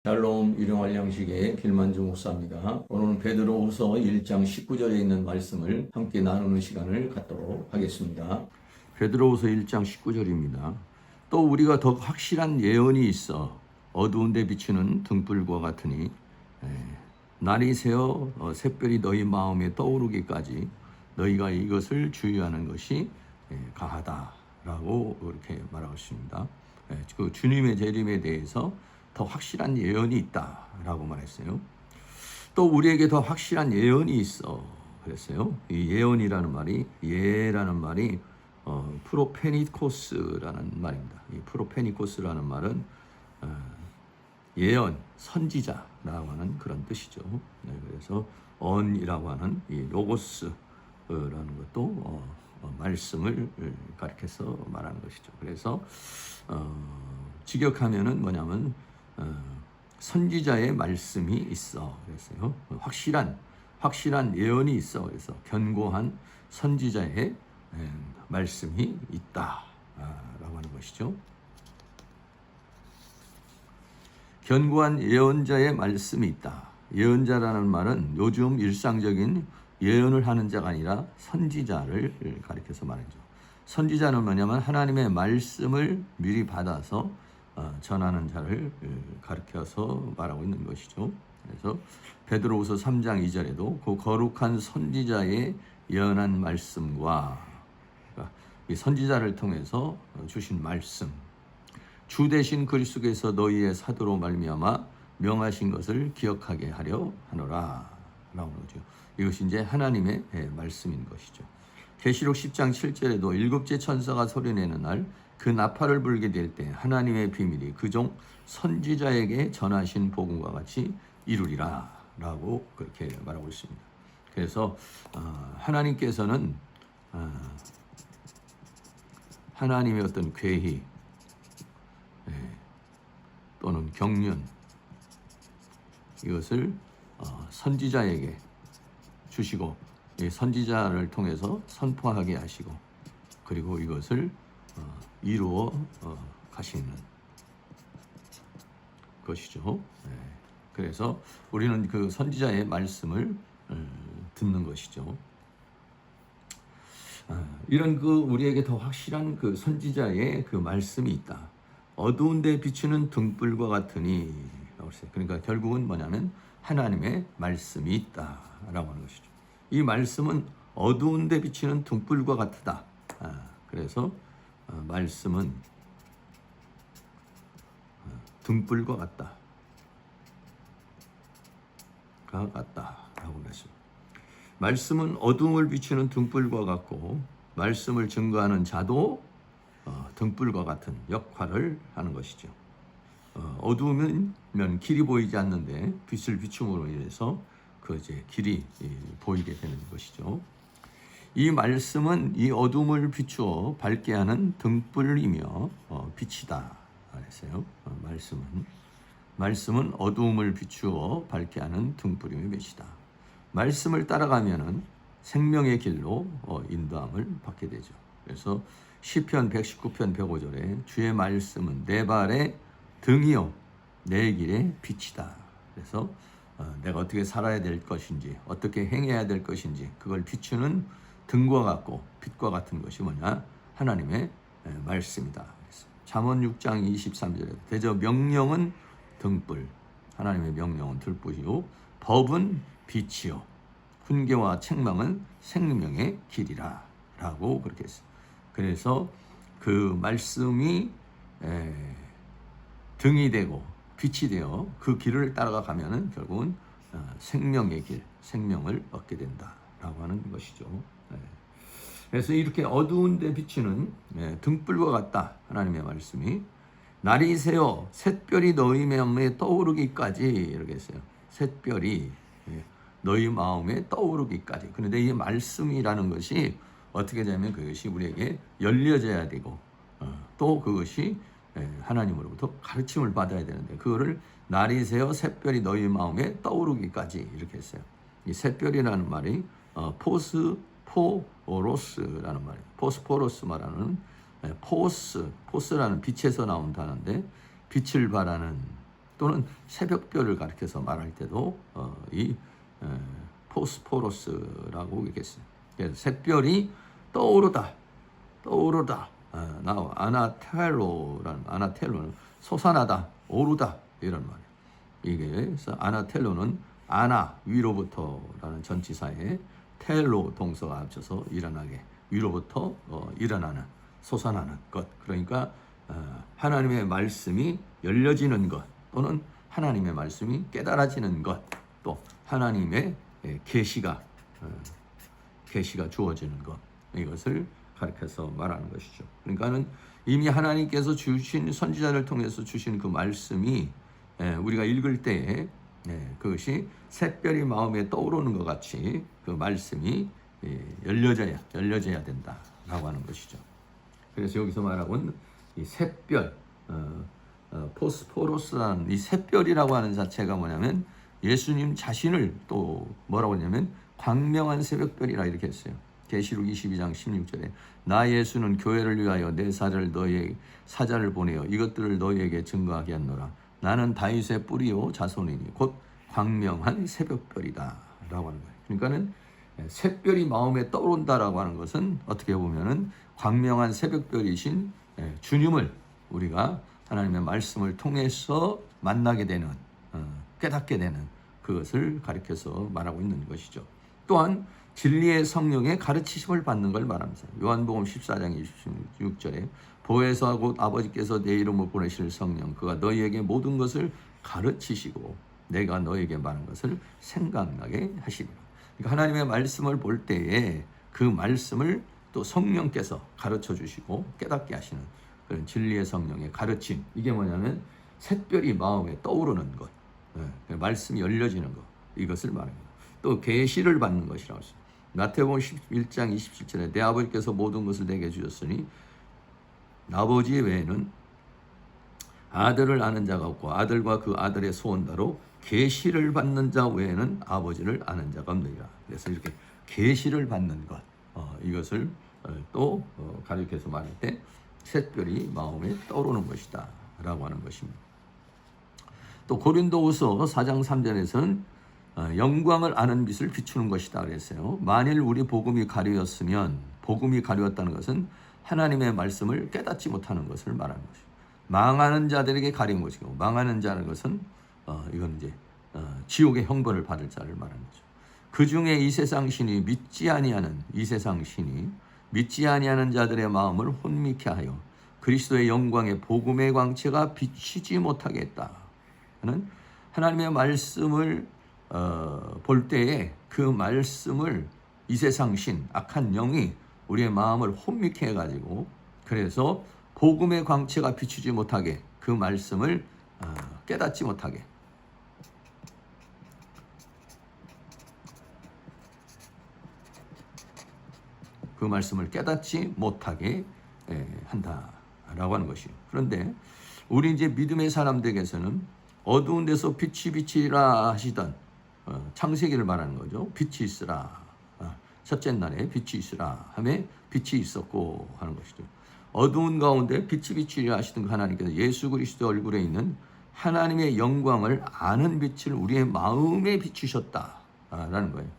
샬롬 일용할 양식의 길만주 목사입니다. 오늘은 베드로후서 1장 19절에 있는 말씀을 함께 나누는 시간을 갖도록 하겠습니다. 베드로후서 1장 19절입니다. 또 우리가 더 확실한 예언이 있어 어두운 데 비추는 등불과 같으니 날이 새어 샛별이 너희 마음에 떠오르기까지 너희가 이것을 주의하는 것이 가하다라고 그렇게 말하고 있습니다. 그 주님의 재림에 대해서 더 확실한 예언이 있다라고 말했어요. 또 우리에게 더 확실한 예언이 있어 그랬어요. 이 예언이라는 말이 프로페니코스라는 말입니다. 이 프로페니코스라는 말은 예언, 선지자라고 하는 그런 뜻이죠. 그래서 언이라고 하는 이 로고스라는 것도 말씀을 가리켜서 말하는 것이죠. 그래서 직역하면은 뭐냐면 선지자의 말씀이 있어 그랬어요. 확실한 예언이 있어 그래서 견고한 선지자의 말씀이 있다라고 하는 것이죠. 견고한 예언자의 말씀이 있다. 예언자라는 말은 요즘 일상적인 예언을 하는 자가 아니라 선지자를 가리켜서 말하죠. 선지자는 뭐냐면 하나님의 말씀을 미리 받아서 전하는 자를 가리켜서 말하고 있는 것이죠. 그래서 베드로후서 3장 2절에도 그 거룩한 선지자의 예언한 말씀과 이 선지자를 통해서 주신 말씀, 주 대신 그리스도께서 너희의 사도로 말미암아 명하신 것을 기억하게 하려 하노라 라고 하죠. 이것이 이제 하나님의 말씀인 것이죠. 계시록 10장 7절에도 일곱째 천사가 소리내는 날 그 나팔을 불게 될 때 하나님의 비밀이 그 종 선지자에게 전하신 복음과 같이 이루리라 라고 그렇게 말하고 있습니다. 그래서 하나님께서는 하나님의 어떤 계희 또는 경륜 이것을 선지자에게 주시고 선지자를 통해서 선포하게 하시고 그리고 이것을 이루어 가시는 것이죠. 그래서 우리는 그 선지자의 말씀을 듣는 것이죠. 이런 그 우리에게 더 확실한 그 선지자의 그 말씀이 있다. 어두운 데 비추는 등불과 같으니 그러니까 결국은 뭐냐면 하나님의 말씀이 있다라고 하는 것이죠. 이 말씀은 어두운 데 비치는 등불과 같다. 그래서 말씀은 등불과 같다라고 말했습니다. 말씀은 어둠을 비추는 등불과 같고 말씀을 증거하는 자도 등불과 같은 역할을 하는 것이죠. 어두우면 길이 보이지 않는데 빛을 비춤으로 인해서 그 이제 길이 보이게 되는 것이죠. 이 말씀은 이 어둠을 비추어 밝게 하는 등불이며 빛이다 그랬어요. 말씀은 어둠을 비추어 밝게 하는 등불이며 빛이다. 말씀을 따라가면은 생명의 길로 인도함을 받게 되죠. 그래서 시편 119편 105절에 주의 말씀은 내 발의 등이요 내 길의 빛이다. 그래서 내가 어떻게 살아야 될 것인지 어떻게 행해야 될 것인지 그걸 비추는 등과 같고 빛과 같은 것이 뭐냐? 하나님의 말씀이다. 잠언 6장 23절에 대저 명령은 등불, 하나님의 명령은 등불이요 법은 빛이요 훈계와 책망은 생명의 길이라 라고 그렇게 했어요. 그래서 그 말씀이 등이 되고 빛이 되어 그 길을 따라가 가면은 결국은 생명의 길, 생명을 얻게 된다라고 하는 것이죠. 그래서 이렇게 어두운 데 비치는 등불과 같다. 하나님의 말씀이 날이 새어 샛별이 너희 마음에 떠오르기까지 이렇게 했어요. 샛별이 너희 마음에 떠오르기까지. 그런데 이 말씀이라는 것이 어떻게 되면 그것이 우리에게 열려져야 되고 또 그것이 하나님으로부터 가르침을 받아야 되는데 그거를 날이 새어 샛별이 너희 마음에 떠오르기까지 이렇게 했어요. 이 샛별이라는 말이 포스포로스라는 말이에요. 포스포로스 말하는 포스라는 빛에서 나온 단어인데 빛을 발하는 또는 새벽별을 가리켜서 말할 때도 이 포스포로스라고 얘기했어요. 그래서 새별이 떠오르다 나와. 아나텔로는 솟아나다, 오르다 이런 말이에요. 이게 그래서 아나텔로는 아나 위로부터라는 전치사에 텔로 동사가 합쳐서 일어나게, 위로부터 일어나는, 솟아나는 것. 그러니까 하나님의 말씀이 열려지는 것, 또는 하나님의 말씀이 깨달아지는 것, 또 하나님의 계시가 주어지는 것, 이것을 가르쳐서 말하는 것이죠. 그러니까는 이미 하나님께서 주신, 선지자를 통해서 주신 그 말씀이 우리가 읽을 때에 그것이 샛별이 마음에 떠오르는 것 같이 그 말씀이 열려져야 된다라고 하는 것이죠. 그래서 여기서 말하고는 이 샛별, 포스포로스라는 이 샛별이라고 하는 자체가 뭐냐면 예수님 자신을 또 뭐라고 하냐면 광명한 새벽별이라 이렇게 했어요. 계시록 22장 16절에 나 예수는 교회를 위하여 내 사자를 보내어 이것들을 너희에게 증거하게 하노라. 나는 다윗의 뿌리요 자손이니 곧 광명한 새벽별이다 라고 하는 거예요. 그러니까는 샛별이 마음에 떠오른다라고 하는 것은 어떻게 보면은 광명한 새벽별이신 주님을 우리가 하나님의 말씀을 통해서 만나게 되는, 깨닫게 되는 그것을 가리켜서 말하고 있는 것이죠. 또한 진리의 성령의 가르치심을 받는 걸 말합니다. 요한복음 14장 26절에 보혜사 곧 아버지께서 내 이름으로 보내실 성령 그가 너희에게 모든 것을 가르치시고 내가 너희에게 말한 것을 생각나게 하시리라. 그러니까 하나님의 말씀을 볼 때에 그 말씀을 또 성령께서 가르쳐 주시고 깨닫게 하시는 그런 진리의 성령의 가르침, 이게 뭐냐면 샛별이 마음에 떠오르는 것, 말씀이 열려지는 것, 이것을 말합니다. 또 계시를 받는 것이라고 했습니다. 마태복음 11장 27절에 내 아버지께서 모든 것을 내게 주셨으니 아버지 외에는 아들을 아는 자가 없고 아들과 그 아들의 소원자로 계시를 받는 자 외에는 아버지를 아는 자가 없느니라. 그래서 이렇게 계시를 받는 것, 이것을 또 가르쳐서 말할 때 샛별이 마음에 떠오르는 것이다 라고 하는 것입니다. 또 고린도후서 4장 3절에서는 영광을 아는 빛을 비추는 것이다 그랬어요. 만일 우리 복음이 가려웠으면, 복음이 가려웠다는 것은 하나님의 말씀을 깨닫지 못하는 것을 말하는 것이죠. 망하는 자들에게 가린 것이고, 망하는 자는 것은 이건 이제 지옥의 형벌을 받을 자를 말하는 거죠. 그 중에 이 세상 신이 믿지 아니하는 자들의 마음을 혼미케 하여 그리스도의 영광의 복음의 광채가 비치지 못하게 했다. 는 하나님의 말씀을 볼 때에 그 말씀을 이 세상 신, 악한 영이 우리의 마음을 혼미케 해가지고, 그래서 복음의 광채가 비추지 못하게, 그 말씀을 깨닫지 못하게, 그 말씀을 깨닫지 못하게 한다라고 하는 것이에요. 그런데 우리 이제 믿음의 사람들에게서는 어두운 데서 빛이 비치라 하시던 창세기를 말하는 거죠. 빛이 있으라. 첫째 날에 빛이 있으라 하며 빛이 있었고 하는 것이죠. 어두운 가운데 빛이 비치라 하시던 하나님께서 예수 그리스도 얼굴에 있는 하나님의 영광을 아는 빛을 우리의 마음에 비추셨다라는 거예요.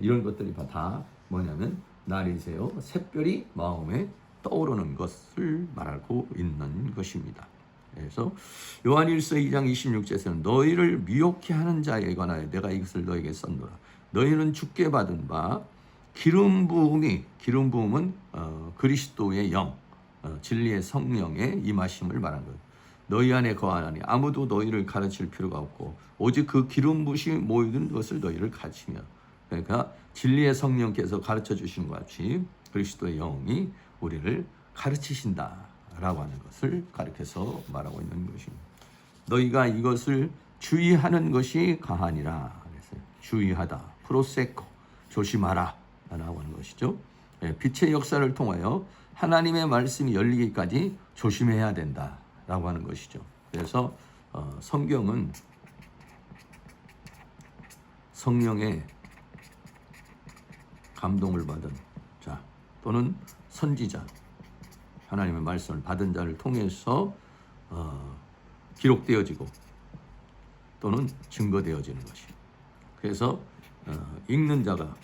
이런 것들이 다 뭐냐면 날이세요 샛별이 마음에 떠오르는 것을 말하고 있는 것입니다. 그래서 요한일서 2장 26절에서는 너희를 미혹해 하는 자에 관하여 내가 이것을 너에게 썼노라. 너희는 주께 받은 바 기름 부음은 그리스도의 영, 진리의 성령의 임하심을 말한 거예요. 너희 안에 거하나니 아무도 너희를 가르칠 필요가 없고 오직 그 기름 부으심이 모이는 것을 너희를 가르치며, 그러니까 진리의 성령께서 가르쳐 주신 것 같이 그리스도의 영이 우리를 가르치신다 라고 하는 것을 가르쳐서 말하고 있는 것입니다. 너희가 이것을 주의하는 것이 가하니라. 그래서 주의하다, 프로세코, 조심하라 라고 하는 것이죠. 빛의 역사를 통하여 하나님의 말씀이 열리기까지 조심해야 된다 라고 하는 것이죠. 그래서 성경은 성령의 감동을 받은 자 또는 선지자, 하나님의 말씀을 받은 자를 통해서 기록되어지고 또는 증거되어지는 것이. 그래서 읽는 자가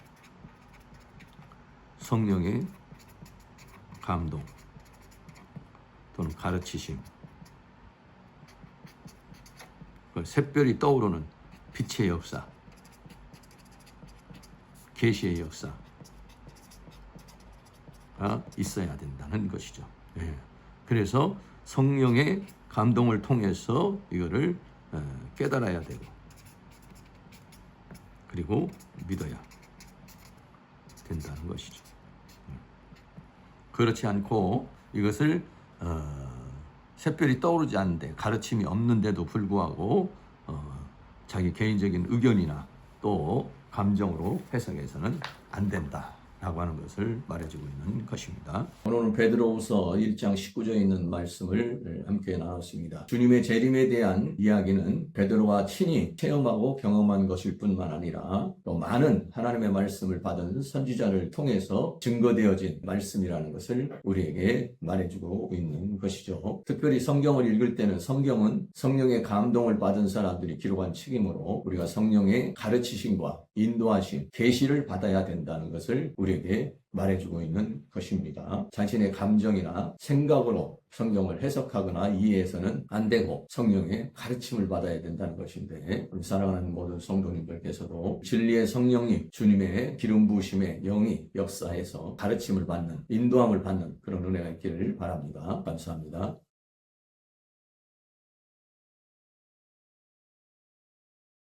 성령의 감동 또는 가르치심, 샛별이 떠오르는 빛의 역사, 계시의 역사가 있어야 된다는 것이죠. 예. 그래서 성령의 감동을 통해서 이거를 깨달아야 되고 그리고 믿어야 된다는 것이죠. 그렇지 않고 이것을 샛별이 떠오르지 않는데 가르침이 없는데도 불구하고 자기 개인적인 의견이나 또 감정으로 해석해서는 안 된다라고 하는 것을 말해주고 있는 것입니다. 오늘은 베드로후서 1장 19절에 있는 말씀을 함께 나눴습니다. 주님의 재림에 대한 이야기는 베드로가 친히 체험하고 경험한 것일 뿐만 아니라 또 많은 하나님의 말씀을 받은 선지자를 통해서 증거되어진 말씀이라는 것을 우리에게 말해주고 있는 것이죠. 특별히 성경을 읽을 때는 성경은 성령의 감동을 받은 사람들이 기록한 책이므로 우리가 성령의 가르치심과 인도하심, 계시를 받아야 된다는 것을 우리에게 말해주고 있는 것입니다. 자신의 감정이나 생각으로 성경을 해석하거나 이해해서는 안 되고 성령의 가르침을 받아야 된다는 것인데, 우리 사랑하는 모든 성도님들께서도 진리의 성령님, 주님의 기름 부으심의 영이 역사해서 가르침을 받는, 인도함을 받는 그런 은혜가 있기를 바랍니다. 감사합니다.